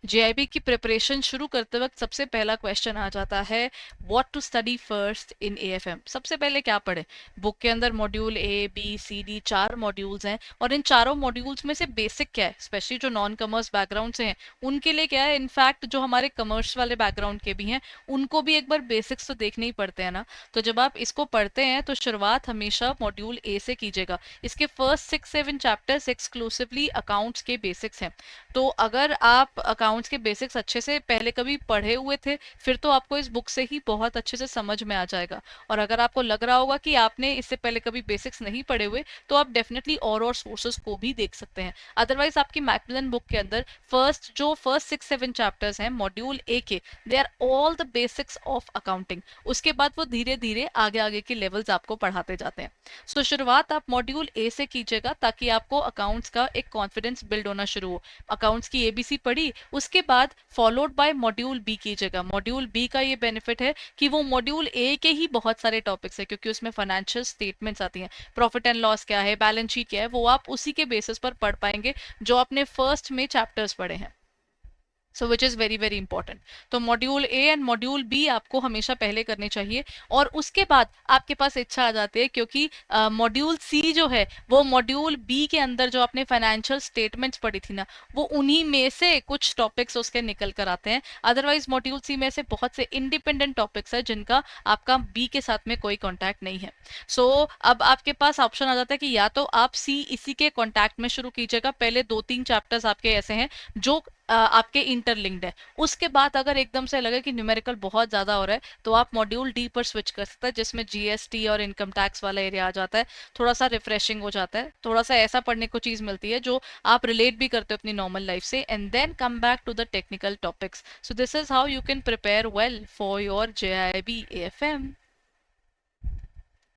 JIB की preparation शुरू करते वक्त सबसे पहला क्वेश्चन आ जाता है, what to study first in AFM. सबसे पहले क्या पढ़े? बुक के अंदर module A B C D 4 modules हैं, और इन चारों मॉड्यूल्स में से बेसिक क्या है, स्पेशली जो नॉन कमर्स बैकग्राउंड से हैं उनके लिए क्या है, इनफैक्ट जो हमारे कमर्स वाले बैकग्राउंड के भी हैं उनको भी एक बार बेसिक्स तो देखने ही पड़ते हैं ना। तो जब आप इसको पढ़ते हैं तो शुरुआत हमेशा मॉड्यूल ए से कीजिएगा। इसके फर्स्ट 6-7 चैप्टर्स एक्सक्लूसिवली अकाउंट्स के बेसिक्स हैं। तो अगर आप अकाउंट्स के बेसिक्स अच्छे से पहले कभी पढ़े हुए थे, फिर तो आपको इस बुक से ही बहुत अच्छे से समझ में आ जाएगा। और अगर आपको लग रहा होगा कि आपने इससे पहले कभी बेसिक्स नहीं पढ़े हुए, तो आप डेफिनेटली और सोर्सेज को भी देख सकते हैं। अदरवाइज आपकी मैकमिलन बुक के अंदर फर्स्ट 6-7 चैप्टर्स हैं मॉड्यूल ए के, they are all the basics of accounting. उसके बाद वो धीरे धीरे आगे आगे के लेवल्स आपको पढ़ाते जाते हैं। सो शुरुआत आप मॉड्यूल ए से कीजिएगा ताकि आपको अकाउंट्स का एक कॉन्फिडेंस बिल्ड होना शुरू हो। अकाउंट्स की एबीसी पढ़ी, उसके बाद फॉलोड बाय मॉड्यूल बी कीजिएगा। मॉड्यूल बी का ये बेनिफिट है कि वो मॉड्यूल ए के ही बहुत सारे टॉपिक्स है, क्योंकि उसमें फाइनेंशियल स्टेटमेंट्स आती हैं, प्रॉफिट एंड लॉस क्या है, बैलेंस शीट क्या है, वो आप उसी के बेसिस पर पढ़ पाएंगे जो आपने फर्स्ट में चैप्टर्स पढ़े हैं। So which is very very important. तो module A and module B आपको हमेशा पहले करने चाहिए, और उसके बाद आपके पास इच्छा आ जाती है, क्योंकि मॉड्यूल सी जो है वो मॉड्यूल बी के अंदर जो आपने फाइनेंशियल स्टेटमेंट्स पढ़ी थी ना, वो उन्हीं में से कुछ टॉपिक्स उसके निकल कर आते हैं। अदरवाइज मॉड्यूल सी में से बहुत से इंडिपेंडेंट टॉपिक्स है जिनका आपका बी के साथ में कोई कॉन्टैक्ट नहीं है। सो अब आपके पास ऑप्शन आ जाता है कि या तो आप सी इसी के कॉन्टैक्ट में शुरू कीजिएगा, पहले 2-3 चैप्टर्स आपके ऐसे हैं जो आपके इंटरलिंक्ड है। उसके बाद अगर एकदम से लगे कि न्यूमेरिकल बहुत ज़्यादा हो रहा है, तो आप मॉड्यूल डी पर स्विच कर सकते हैं, जिसमें जीएसटी और इनकम टैक्स वाला एरिया आ जाता है। थोड़ा सा रिफ्रेशिंग हो जाता है, थोड़ा सा ऐसा पढ़ने को चीज़ मिलती है जो आप रिलेट भी करते हो अपनी नॉर्मल लाइफ से, and then come back to the technical topics. So this is how you can prepare well for your JAIIB AFM.